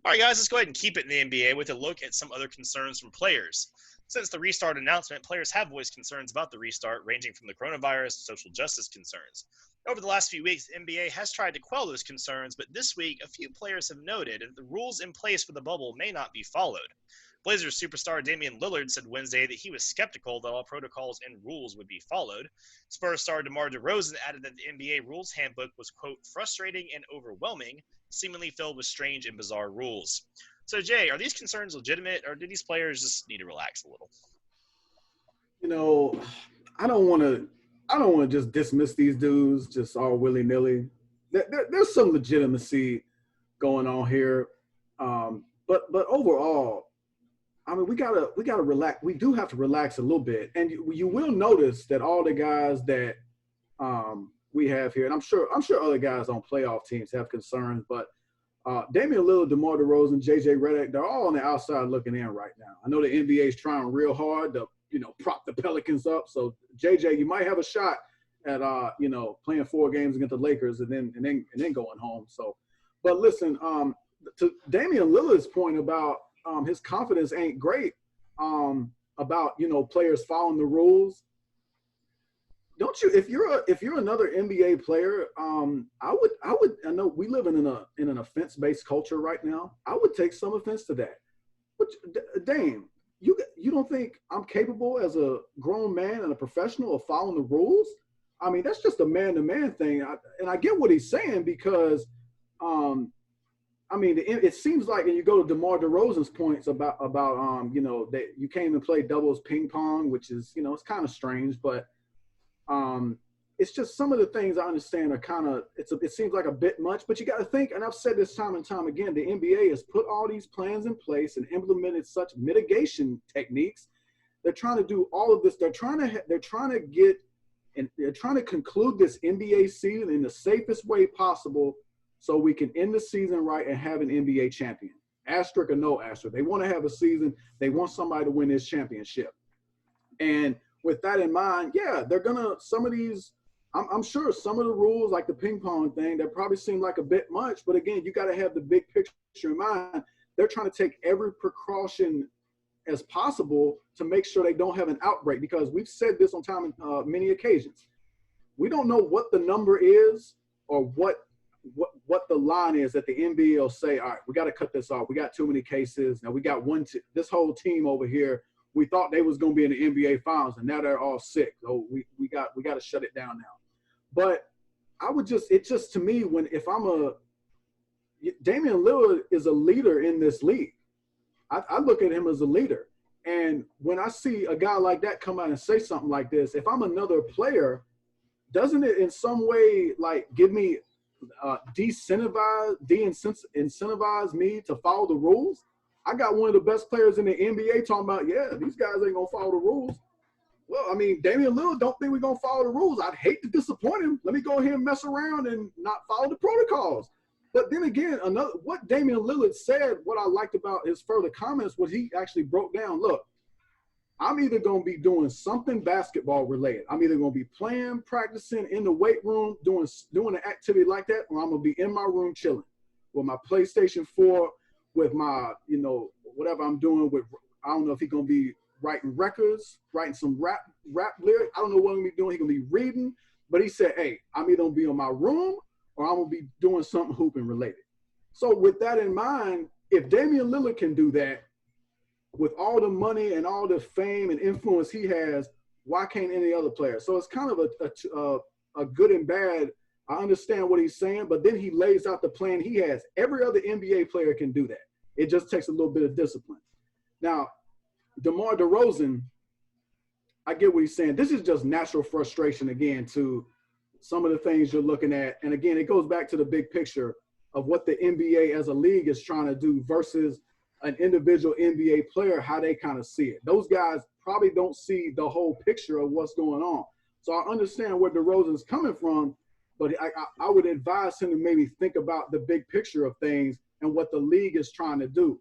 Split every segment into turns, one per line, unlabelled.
All right, guys, let's go ahead and keep it in the NBA with a look at some other concerns from players. Since the restart announcement, players have voiced concerns about the restart, ranging from the coronavirus to social justice concerns. Over the last few weeks, the NBA has tried to quell those concerns, but this week, a few players have noted that the rules in place for the bubble may not be followed. Blazers superstar Damian Lillard said Wednesday that he was skeptical that all protocols and rules would be followed. Spurs star DeMar DeRozan added that the NBA rules handbook was, quote, frustrating and overwhelming, seemingly filled with strange and bizarre rules. So, Jay, are these concerns legitimate, or do these players just need to relax a little?
You know, I don't want to. I don't want to just dismiss these dudes just all willy nilly. There's some legitimacy going on here, but overall, I mean, we gotta relax. We do have to relax a little bit, and you will notice that all the guys that we have here, and I'm sure other guys on playoff teams have concerns, but Damian Lillard, DeMar DeRozan, JJ Redick, they're all on the outside looking in right now. I know the NBA is trying real hard to prop the Pelicans up. So JJ, you might have a shot at playing 4 games against the Lakers and then going home. So, but listen, to Damian Lillard's point about his confidence ain't great about players following the rules. Don't you? If you're another NBA player, I would. I know we live in an offense based culture right now. I would take some offense to that. But Dame, you don't think I'm capable as a grown man and a professional of following the rules? I mean, that's just a man to man thing, and I get what he's saying because, I mean, it seems like, and you go to DeMar DeRozan's points about that you came and played doubles ping pong, which is it's kind of strange, but. It's just some of the things I understand are kind of it seems like a bit much, but you got to think, and I've said this time and time again, the NBA has put all these plans in place and implemented such mitigation techniques. They're trying to do all of this. They're trying to conclude this NBA season in the safest way possible so we can end the season right and have an NBA champion. Asterisk or no asterisk. They want to have a season. They want somebody to win this championship. And with that in mind, yeah, they're gonna some of these. I'm sure some of the rules, like the ping pong thing, that probably seem like a bit much. But again, you got to have the big picture in mind. They're trying to take every precaution as possible to make sure they don't have an outbreak. Because we've said this on many occasions. We don't know what the number is or what the line is that the NBA will say. All right, we got to cut this off. We got too many cases. Now we got this whole team over here. We thought they was going to be in the NBA Finals, and now they're all sick. So we got to shut it down now. But to me, Damian Lillard is a leader in this league. I look at him as a leader. And when I see a guy like that come out and say something like this, if I'm another player, doesn't it in some way like give me de-incentivize me to follow the rules? I got one of the best players in the NBA talking about, yeah, these guys ain't going to follow the rules. Well, I mean, Damian Lillard don't think we're going to follow the rules. I'd hate to disappoint him. Let me go ahead and mess around and not follow the protocols. But then again, what Damian Lillard said, what I liked about his further comments was he actually broke down, look, I'm either going to be doing something basketball related. I'm either going to be playing, practicing in the weight room, doing an activity like that, or I'm going to be in my room chilling with my PlayStation 4, with my, whatever I'm doing with, I don't know if he's going to be writing records, writing some rap lyrics. I don't know what I'm going to be doing. He's going to be reading. But he said, hey, I'm either going to be in my room or I'm going to be doing something hooping related. So with that in mind, if Damian Lillard can do that with all the money and all the fame and influence he has, why can't any other player? So it's kind of a good and bad. I understand what he's saying, but then he lays out the plan he has. Every other NBA player can do that. It just takes a little bit of discipline. Now, DeMar DeRozan, I get what he's saying. This is just natural frustration, again, to some of the things you're looking at. And again, it goes back to the big picture of what the NBA as a league is trying to do versus an individual NBA player, how they kind of see it. Those guys probably don't see the whole picture of what's going on. So I understand where DeRozan's coming from, but I would advise him to maybe think about the big picture of things and what the league is trying to do.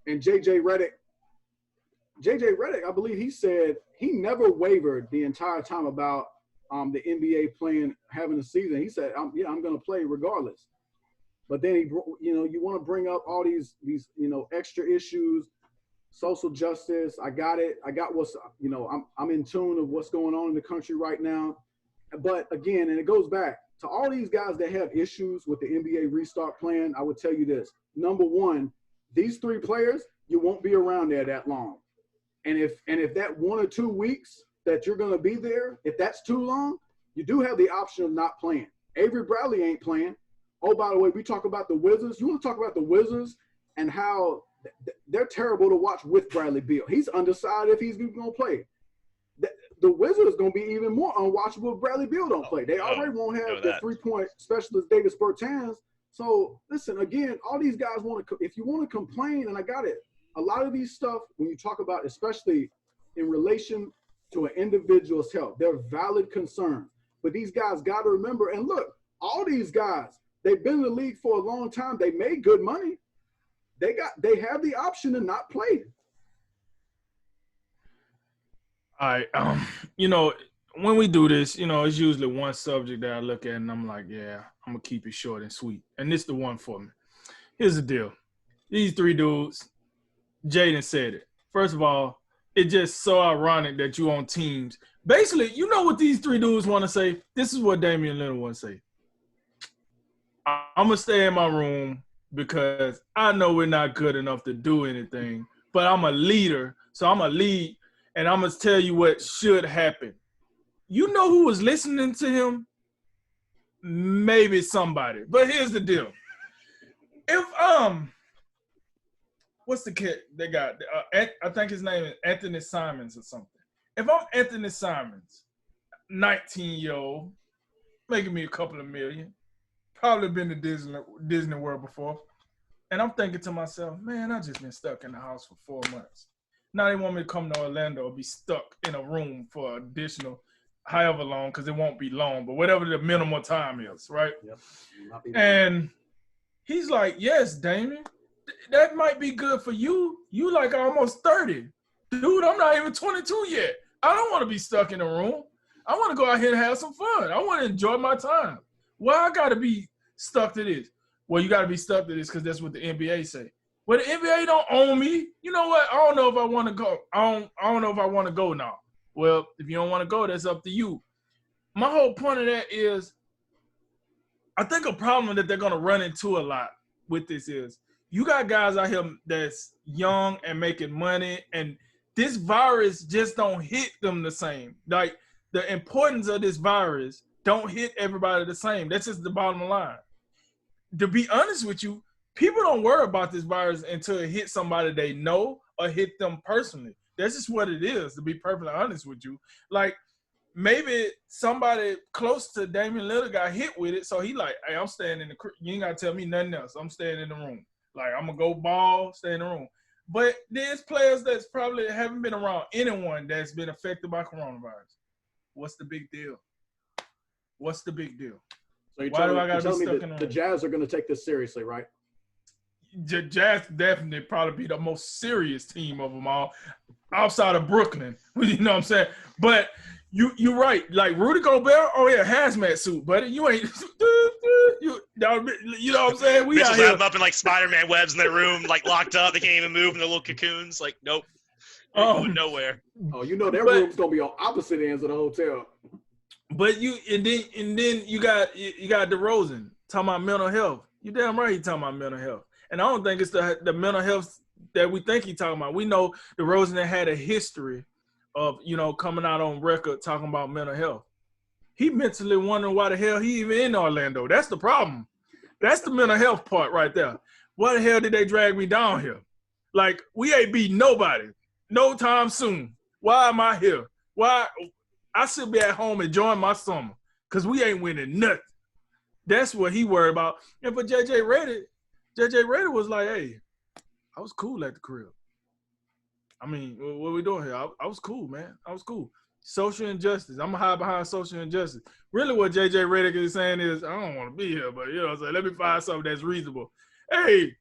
And JJ Redick, I believe he said he never wavered the entire time about the NBA having a season. He said, I'm going to play regardless. But then you want to bring up all these extra issues, social justice. I got it. I got what's I'm in tune of what's going on in the country right now. But again, and it goes back to all these guys that have issues with the NBA restart plan. I would tell you this: number one, these 3 players, you won't be around there that long. And if that 1 or 2 weeks that you're going to be there, if that's too long, you do have the option of not playing. Avery Bradley ain't playing. Oh, by the way, we talk about the Wizards. You want to talk about the Wizards and how they're terrible to watch with Bradley Beal. He's undecided if he's going to play. The Wizards going to be even more unwatchable if Bradley Beal don't play. They already won't have the 3-point specialist Davis Bertans. So, listen, again, all these guys want to – if you want to complain, and I got it, a lot of these stuff, when you talk about, especially in relation to an individual's health, they're valid concerns. But these guys got to remember, and look, all these guys, they've been in the league for a long time. They made good money. They have the option to not play.
All right. When we do this, it's usually one subject that I look at and I'm like, yeah, I'm going to keep it short and sweet. And this is the one for me. Here's the deal. These 3 dudes, Jaden said it. First of all, it's just so ironic that you on teams. Basically, you know what these 3 dudes want to say? This is what Damian Lillard want to say. I'm going to stay in my room because I know we're not good enough to do anything, but I'm a leader, so I'm a lead, and I'm going to tell you what should happen. You know who was listening to him? Maybe somebody. But here's the deal. If what's the kid they got? I think his name is Anthony Simons or something. If I'm Anthony Simons, 19-year-old, making me a couple of million, probably been to Disney World before, and I'm thinking to myself, man, I just been stuck in the house for 4 months. Now they want me to come to Orlando or be stuck in a room for additional however long, because it won't be long, but whatever the minimal time is, right?
Yep.
And he's like, yes, Damien, that might be good for you. You like almost 30. Dude, I'm not even 22 yet. I don't want to be stuck in a room. I want to go out here and have some fun. I want to enjoy my time. Why I got to be stuck to this? Well, you got to be stuck to this because that's what the NBA say. Well, the NBA don't own me. You know what? I don't know if I want to go. I don't know if I want to go now. Well, if you don't want to go, that's up to you. My whole point of that is I think a problem that they're going to run into a lot with this is you got guys out here that's young and making money, and this virus just don't hit them the same. Like, the importance of this virus don't hit everybody the same. That's just the bottom line. To be honest with you, people don't worry about this virus until it hits somebody they know or hit them personally. That's just what it is, to be perfectly honest with you. Like, maybe somebody close to Damian Lillard got hit with it, so he like, hey, I'm staying in the – you ain't got to tell me nothing else. I'm staying in the room. Like, I'm going to go ball, stay in the room. But there's players that's probably haven't been around anyone that's been affected by coronavirus. What's the big deal? What's the big deal?
So
why do I got to be stuck in the room?
The Jazz are going to take this seriously, right?
Jazz definitely probably be the most serious team of them all outside of Brooklyn. You know what I'm saying? But you're right. Like Rudy Gobert, oh yeah, hazmat suit, buddy. You ain't you know what I'm saying? We
Mitchell's have them up in like Spider-Man webs in their room, like locked up. They can't even move in their little cocoons. Like, nope. Going nowhere.
Oh, you know their room's gonna be on opposite ends of the hotel.
But and then you got DeRozan talking about mental health. You damn right he talking about mental health. And I don't think it's the mental health that we think he's talking about. We know DeRozan had a history of, coming out on record talking about mental health. He mentally wondering why the hell he even in Orlando. That's the problem. That's the mental health part right there. Why the hell did they drag me down here? Like, we ain't beating nobody no time soon. Why am I here? Why? I should be at home enjoying my summer because we ain't winning nothing. That's what he worried about. And for JJ Redick was like, hey, I was cool at the crib. I mean, what are we doing here? I was cool, man. I was cool. Social injustice. I'm going to hide behind social injustice. Really what JJ Redick is saying is, I don't want to be here, but, let me find something that's reasonable. Hey,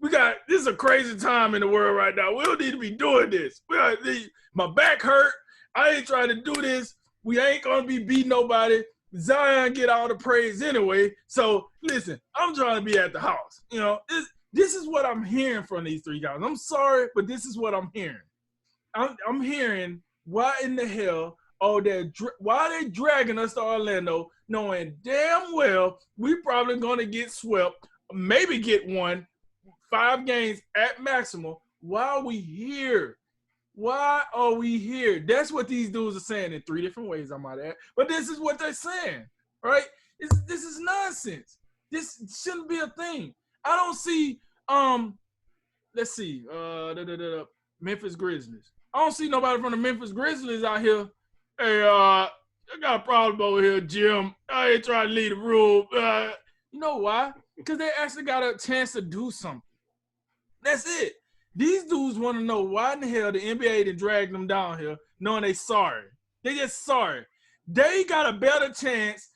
this is a crazy time in the world right now. We don't need to be doing this. My back hurt. I ain't trying to do this. We ain't going to be beating nobody. Zion get all the praise anyway. So listen, I'm trying to be at the house. You know, this is what I'm hearing from these three guys. I'm sorry, but this is what I'm hearing. I'm hearing why in the hell why are they dragging us to Orlando, knowing damn well we probably gonna get swept, maybe get 5 games at maximum. Why are we here? Why are we here? That's what these dudes are saying in 3 different ways, I might add. But this is what they're saying, right? This is nonsense. This shouldn't be a thing. I don't see, let's see, Memphis Grizzlies. I don't see nobody from the Memphis Grizzlies out here. Hey, I got a problem over here, Jim. I ain't trying to lead the room. You know why? Because they actually got a chance to do something. That's it. These dudes want to know why in the hell the NBA done dragged them down here, knowing they sorry. They just sorry. They got a better chance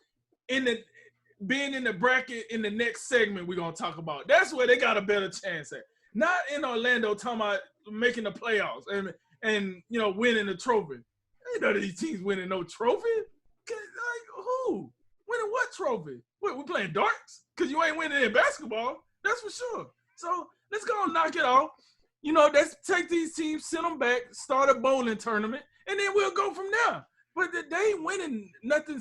being in the bracket in the next segment we're gonna talk about. That's where they got a better chance at. Not in Orlando talking about making the playoffs and you know winning the trophy. Ain't none of these teams winning no trophy. Like who? Winning what trophy? What, we playing darts? Because you ain't winning in basketball. That's for sure. So let's go and knock it off. You know, let's take these teams, send them back, start a bowling tournament, and then we'll go from there. But they ain't winning nothing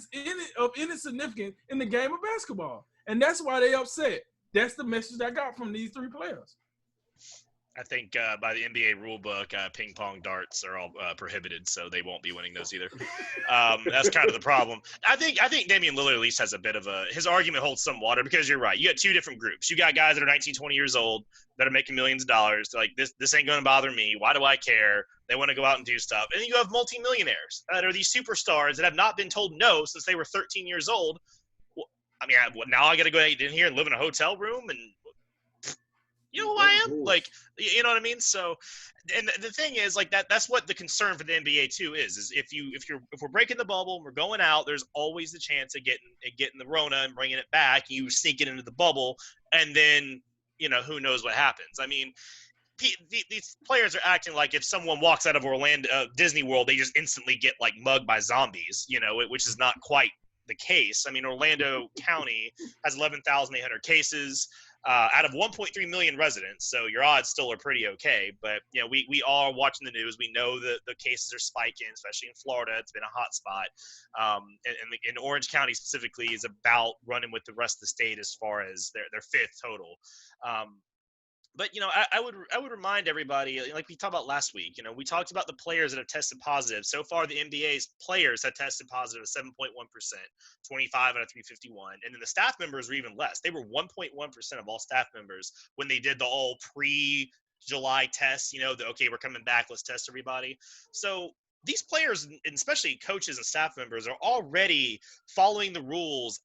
of any significance in the game of basketball. And that's why they upset. That's the message I got from these 3 players.
I think by the NBA rule book, ping pong darts are all prohibited, so they won't be winning those either. That's kind of the problem. I think Damian Lillard at least has a bit of his argument holds some water because you're right. You got 2 different groups. You got guys that are 19, 20 years old that are making millions of dollars. They're like, this ain't going to bother me. Why do I care? They want to go out and do stuff. And then you have multimillionaires that are these superstars that have not been told no since they were 13 years old. Well, I mean, now I got to go in here and live in a hotel room and you know who I am? Like, you know what I mean? So, and the thing is, like, that's what the concern for the NBA too is if we're breaking the bubble and we're going out, there's always the chance of getting the Rona and bringing it back. You sneak it into the bubble, and then you know who knows what happens. I mean, these players are acting like if someone walks out of Orlando Disney World, they just instantly get like mugged by zombies. You know, which is not quite the case. I mean, Orlando County has 11,800 cases. Out of 1.3 million residents, so your odds still are pretty okay. But you know, we are watching the news. We know that the cases are spiking, especially in Florida. It's been a hot spot, and in Orange County specifically is about running with the rest of the state as far as their 5th total. But you know, I would remind everybody, like we talked about last week. You know, we talked about the players that have tested positive. So far, the NBA's players have tested positive at 7.1%, 25 out of 351, and then the staff members were even less. They were 1.1% of all staff members when they did the all pre-July tests. You know, okay, we're coming back, let's test everybody. So these players, and especially coaches and staff members, are already following the rules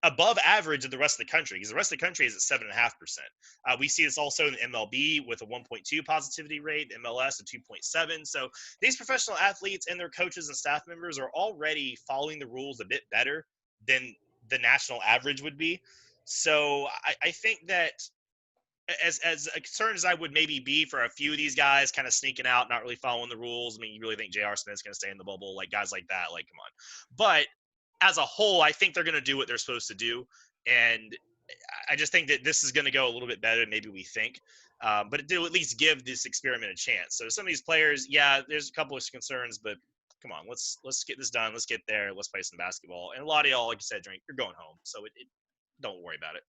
above average of the rest of the country, because the rest of the country is at 7.5%. We see this also in the MLB with a 1.2 positivity rate, MLS a 2.7. So these professional athletes and their coaches and staff members are already following the rules a bit better than the national average would be. So I think that as concerned as I would maybe be for a few of these guys kind of sneaking out, not really following the rules. I mean, you really think J.R. Smith's going to stay in the bubble? Like guys like that, like, come on. But as a whole, I think they're going to do what they're supposed to do. And I just think that this is going to go a little bit better than maybe we think. But it did at least give this experiment a chance. So some of these players, yeah, there's a couple of concerns, but come on, let's get this done. Let's get there. Let's play some basketball. And a lot of y'all, like you said, you're going home. So don't worry about it.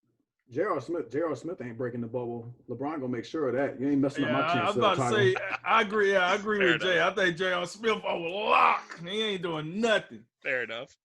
J.R. Smith ain't breaking the bubble. LeBron gonna make sure of that. You ain't messing up my chance.
I was about to say, I agree. I agree with Jay. I think J.R. Smith over lock. He ain't doing nothing.
Fair enough.